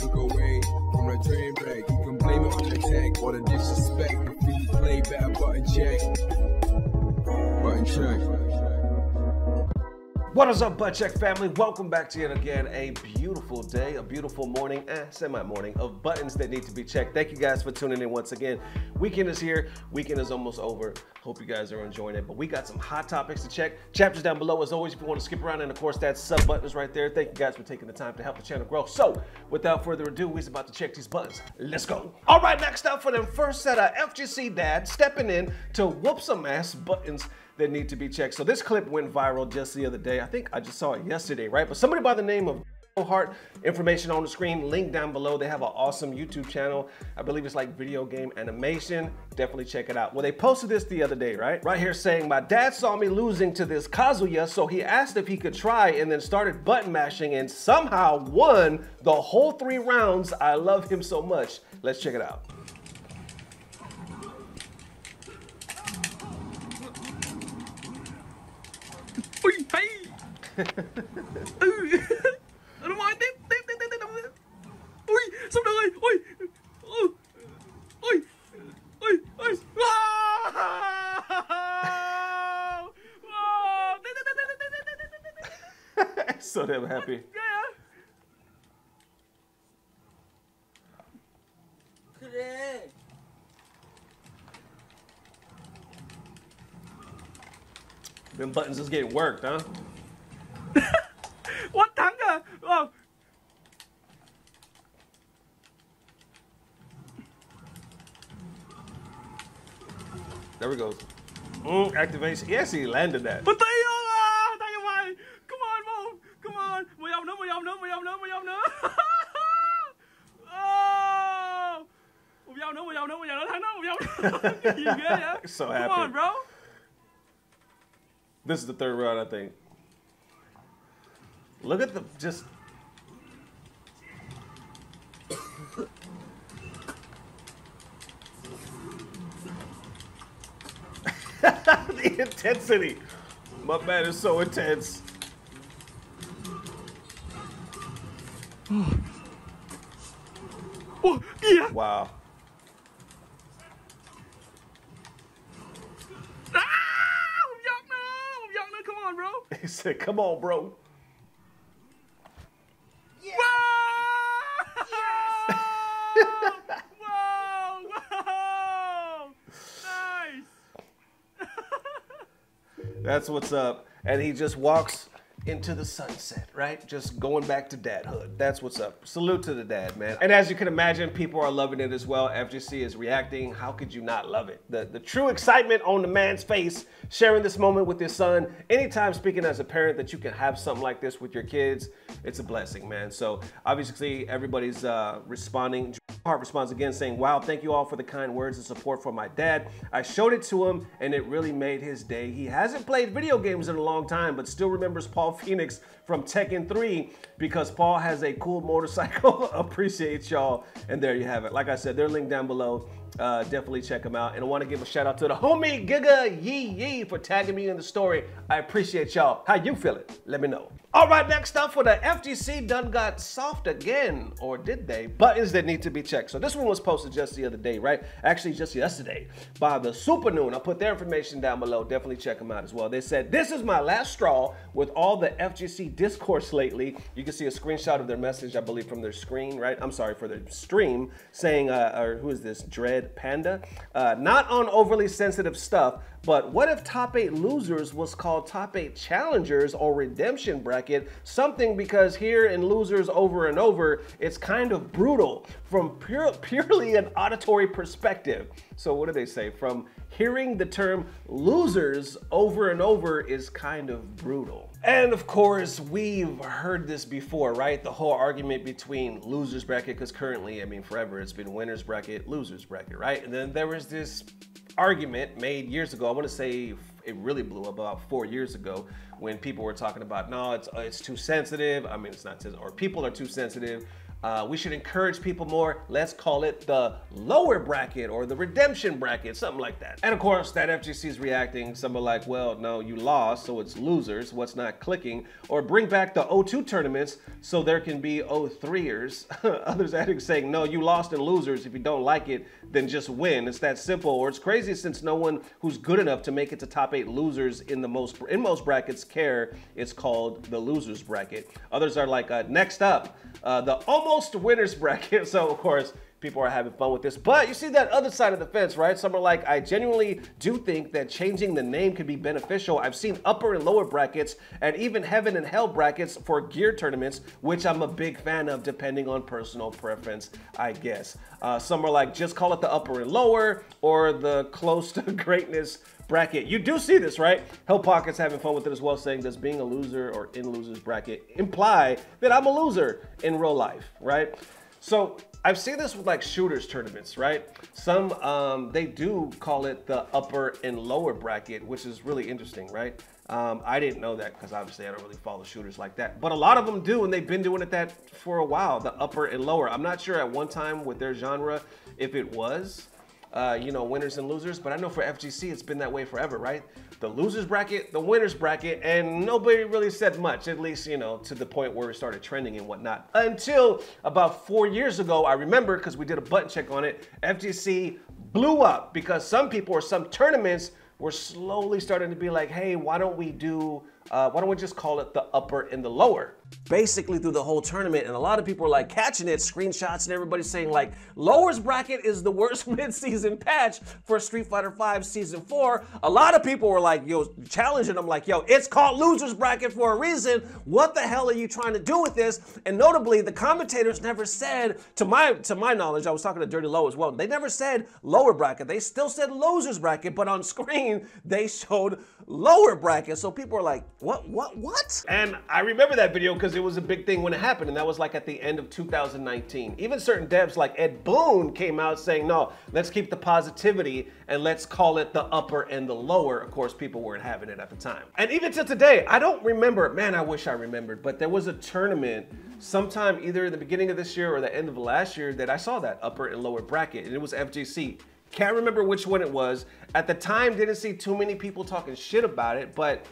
look away from the train wreck. You can blame it on the tech or the disrespect. If you play better, button check. Button check. What is up, Butt Check family? Welcome back to yet again a beautiful day, a beautiful morning, semi-morning of buttons that need to be checked. Thank you guys for tuning in once again. Weekend is here. Weekend is almost over. Hope you guys are enjoying it. But we got some hot topics to check. Chapters down below as always if you want to skip around. And of course, that sub button is right there. Thank you guys for taking the time to help the channel grow. So without further ado, we're about to check these buttons. Let's go. All right, next up for the first set of FGC Dad stepping in to whoop some ass buttons that need to be checked. So this clip went viral just the other day. I think I just saw it yesterday, right? But somebody by the name of DagoHeart, information on the screen, link down below. They have an awesome YouTube channel. I believe it's like video game animation. Definitely check it out. Well, they posted this the other day, right? Right here saying, my dad saw me losing to this Kazuya, so he asked if he could try and then started button mashing and somehow won the whole 3 rounds. I love him so much. Let's check it out. I don't mind. Ui, xong rồi. Ui. Ui. Ui. Ui. So damn happy. 그래. Them buttons is getting worked, huh? What tanga? Oh. There we go. Activation. Yes, he landed that. But mày. Come on, Mo. Come on. Mày ông nữa. Oh. Mày ông nữa. Thắng nó. Gì ghê vậy? So Come happy. on, bro. This is the 3rd round, I think. Look at the just. The intensity. My man is so intense. Oh, yeah. Wow. Come on, bro. He said, come on, bro. Yeah. Whoa! Yes. Whoa! Nice. That's what's up. And he just walks into the sunset, right? Just going back to dadhood. That's what's up. Salute to the dad, man. And as you can imagine, people are loving it as well. FGC is reacting. How could you not love it? The true excitement on the man's face, sharing this moment with his son. Anytime speaking as a parent that you can have something like this with your kids, it's a blessing, man. So obviously everybody's responding. Heart responds again saying, wow, thank you all for the kind words and support for my dad. I showed it to him and it really made his day. He hasn't played video games in a long time, but still remembers Paul Phoenix from Tekken 3 because Paul has a cool motorcycle. Appreciate y'all. And there you have it. Like I said, they're linked down below. Definitely check them out. And I want to give a shout out to the homie Giga Yee for tagging me in the story. I appreciate y'all. How you feeling? Let me know. All right, next up for the FGC done got soft again, or did they? Buttons that need to be checked. So this one was posted just the other day, right? Actually, just yesterday by the Super Noon. I'll put their information down below. Definitely check them out as well. They said, this is my last straw with all the FGC discourse lately. You can see a screenshot of their message, I believe, from their screen, right? I'm sorry, for their stream, saying, or who is this? Dread Panda? Not on overly sensitive stuff, but what if top 8 losers was called top 8 challengers or redemption bracket? Something, because here in losers over and over, it's kind of brutal from purely an auditory perspective. So what do they say? From hearing the term losers over and over is kind of brutal. And of course, we've heard this before, right? The whole argument between losers bracket, because currently, I mean, forever, it's been winners bracket, losers bracket, right? And then there was this argument made years ago. I want to say it really blew up about 4 years ago when people were talking about, no, it's too sensitive. I mean, it's not, or people are too sensitive. We should encourage people more. Let's call it the lower bracket or the redemption bracket, something like that. And of course, that FGC is reacting. Some are like, well, no, you lost, so it's losers. What's not clicking? Or bring back the 02 tournaments so there can be 03ers. Others are saying, no, you lost and losers. If you don't like it, then just win. It's that simple. Or it's crazy since no one who's good enough to make it to top 8 losers in most brackets care. It's called the losers bracket. Others are like, next up, the almost winners bracket. So of course people are having fun with this, but you see that other side of the fence, right? Some are like, I genuinely do think that changing the name could be beneficial. I've seen upper and lower brackets and even heaven and hell brackets for gear tournaments, which I'm a big fan of depending on personal preference, I guess. Some are like, just call it the upper and lower or the close to greatness bracket. You do see this, right? Hell Pocket's having fun with it as well, saying, does being a loser or in losers bracket imply that I'm a loser in real life, right? So I've seen this with like shooters tournaments, right? Some, they do call it the upper and lower bracket, which is really interesting, right? I didn't know that because obviously I don't really follow shooters like that, but a lot of them do, and they've been doing it that for a while, the upper and lower. I'm not sure at one time with their genre if it was you know, winners and losers, but I know for FGC it's been that way forever, right? The losers bracket, the winners bracket, and nobody really said much, at least, you know, to the point where it started trending and whatnot. Until about 4 years ago, I remember, because we did a button check on it, FGC blew up because some people or some tournaments were slowly starting to be like, hey, why don't we just call it the upper and the lower? Basically through the whole tournament, and a lot of people are like catching it, screenshots, and everybody's saying like, lowers bracket is the worst mid-season patch for Street Fighter V Season 4. A lot of people were like, yo, challenging them like, yo, it's called losers bracket for a reason. What the hell are you trying to do with this? And notably, the commentators never said, to my knowledge, I was talking to Dirty Low as well, they never said lower bracket. They still said losers bracket, but on screen, they showed lower bracket. So people are like, what? And I remember that video because it was a big thing when it happened, and that was like at the end of 2019. Even certain devs like Ed Boon came out saying, no, let's keep the positivity and let's call it the upper and the lower. Of course, people weren't having it at the time. And even till today, I don't remember, man, I wish I remembered, but there was a tournament sometime either in the beginning of this year or the end of last year that I saw that upper and lower bracket, and it was FGC. Can't remember which one it was. At the time, didn't see too many people talking shit about it, but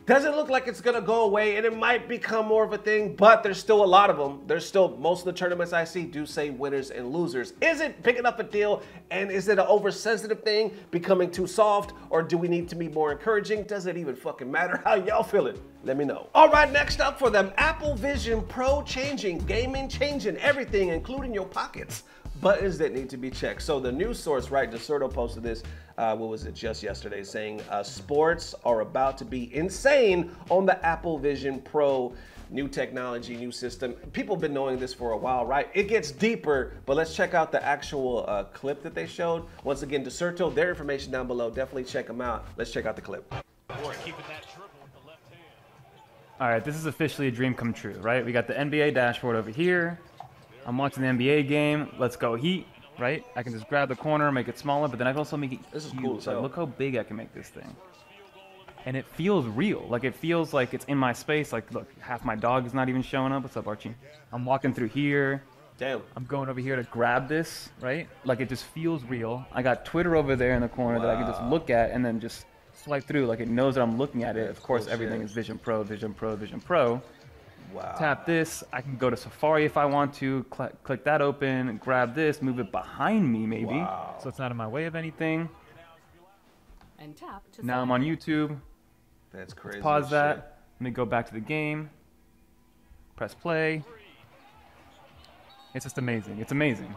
doesn't look like it's gonna go away, and it might become more of a thing, but there's still a lot of them. There's still, most of the tournaments I see do say winners and losers. Is it big enough a deal, and is it an oversensitive thing, becoming too soft, or do we need to be more encouraging? Does it even fucking matter? How y'all feeling? Let me know. All right, next up for them, Apple Vision Pro changing, gaming changing, everything, including your pockets. Buttons that need to be checked. So the news source, right, Dexerto posted this, what was it, just yesterday, saying sports are about to be insane on the Apple Vision Pro. New technology, new system. People have been knowing this for a while, right? It gets deeper, but let's check out the actual clip that they showed. Once again, Dexerto, their information down below. Definitely check them out. Let's check out the clip. All right, this is officially a dream come true, right? We got the NBA dashboard over here. I'm watching the NBA game. Let's go Heat, right? I can just grab the corner, make it smaller, but then I can also make it This is huge. cool as Like, hell. look how big I can make this thing. And it feels real. Like, it feels like it's in my space. Like, look, half my dog is not even showing up. What's up, Archie? I'm walking through here. Damn. I'm going over here to grab this, right? Like, it just feels real. I got Twitter over there in the corner that I can just look at and then just swipe through. Like, it knows that I'm looking at it. Of course, everything is Vision Pro, Vision Pro, Vision Pro. Wow. Tap this. I can go to Safari if I want to. Click that open, grab this, move it behind me maybe. Wow. So it's not in my way of anything. And tap to Now I'm on YouTube. That's crazy. Pause as that. shit. Let me go back to the game. Press play. It's just amazing. It's amazing.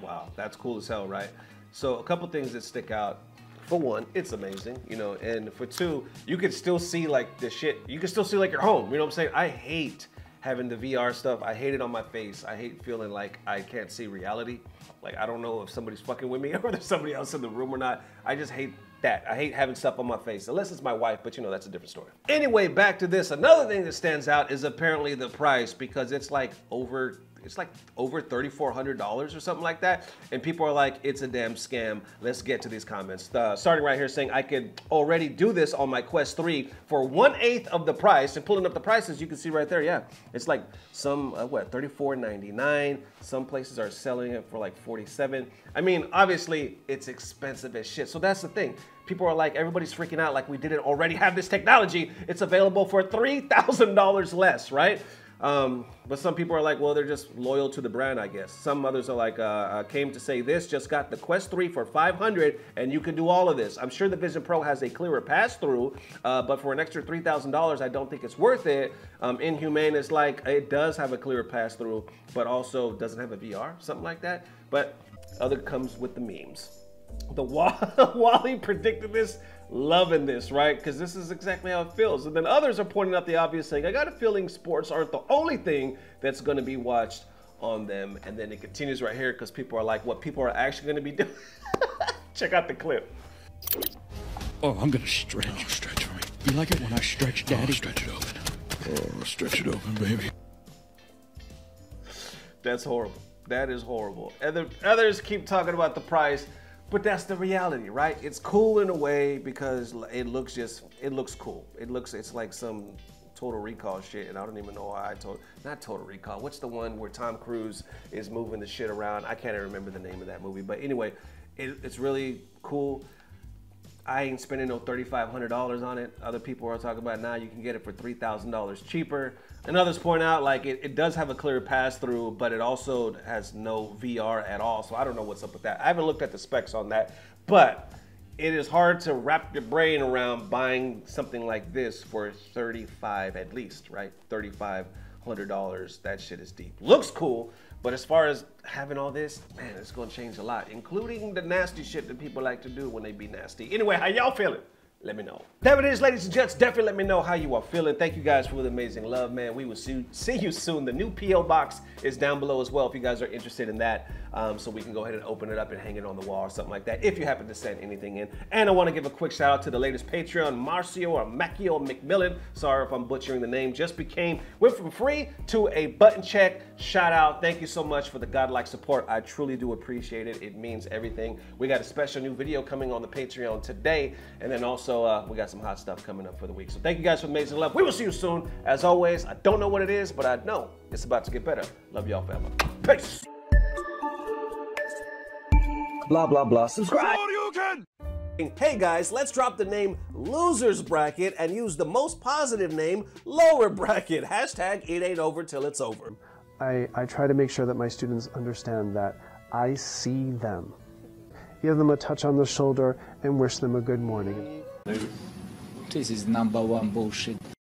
Wow, that's cool as hell, right? So a couple things that stick out. For one, it's amazing, you know, and for two, you can still see like the shit. You can still see like your home, you know what I'm saying? I hate having the VR stuff. I hate it on my face. I hate feeling like I can't see reality. Like, I don't know if somebody's fucking with me or there's somebody else in the room or not. I just hate that. I hate having stuff on my face, unless it's my wife, but you know, that's a different story. Anyway, back to this. Another thing that stands out is apparently the price, because it's like over it's like over $3,400 or something like that. And people are like, it's a damn scam. Let's get to these comments. Starting right here saying, I could already do this on my Quest 3 for 1/8 of the price. And pulling up the prices, you can see right there, yeah. It's like some, what, $34.99. Some places are selling it for like $47. I mean, obviously, it's expensive as shit. So that's the thing. People are like, everybody's freaking out like we didn't already have this technology. It's available for $3,000 less, right? But some people are like, well, they're just loyal to the brand, I guess. Some others are like, came to say this, just got the Quest 3 for $500 and you can do all of this. I'm sure the Vison Pro has a clearer pass-through, but for an extra $3,000, I don't think it's worth it. Inhumane is like, it does have a clearer pass-through, but also doesn't have a VR, something like that. But other comes with the memes. The Wally predicted this, loving this, right? Because this is exactly how it feels. And then others are pointing out the obvious, saying, I got a feeling sports aren't the only thing that's going to be watched on them. And then it continues right here because people are like, what people are actually going to be doing. Check out the clip. Oh, I'm going to stretch. Oh, stretch for me. You like it when I stretch, Daddy? Oh, stretch it open. Oh, stretch it open, baby. That's horrible. That is horrible. And others keep talking about the price. But that's the reality, right? It's cool in a way because it looks cool. It's like some Total Recall shit, and I don't even know why not Total Recall. What's the one where Tom Cruise is moving the shit around? I can't even remember the name of that movie, but anyway, it's really cool. I ain't spending no $3,500 on it. Other people are talking about now you can get it for $3,000 cheaper. And others point out like it does have a clear pass-through, but it also has no VR at all. So I don't know what's up with that. I haven't looked at the specs on that, but it is hard to wrap your brain around buying something like this for $35 at least, right? $3,500. That shit is deep. Looks cool, but as far as having all this, man, it's gonna change a lot, including the nasty shit that people like to do when they be nasty. Anyway, how y'all feeling? Let me know. There it is, ladies and gents. Definitely let me know how you are feeling. Thank you guys for the amazing love, man. We will see you soon. The new P.O. box is down below as well if you guys are interested in that. So we can go ahead and open it up and hang it on the wall or something like that if you happen to send anything in. And I want to give a quick shout out to the latest Patreon, Marcio or Macchio McMillan. Sorry if I'm butchering the name. Went from free to a button check. Shout out. Thank you so much for the godlike support. I truly do appreciate it. It means everything. We got a special new video coming on the Patreon today. And then also we got some hot stuff coming up for the week. So thank you guys for the amazing love. We will see you soon. As always, I don't know what it is, but I know it's about to get better. Love y'all forever. Peace. Blah, blah, blah. Subscribe. Hey guys, let's drop the name Losers Bracket and use the most positive name Lower Bracket. Hashtag it ain't over till it's over. I try to make sure that my students understand that I see them. Give them a touch on the shoulder and wish them a good morning. This is #1 bullshit.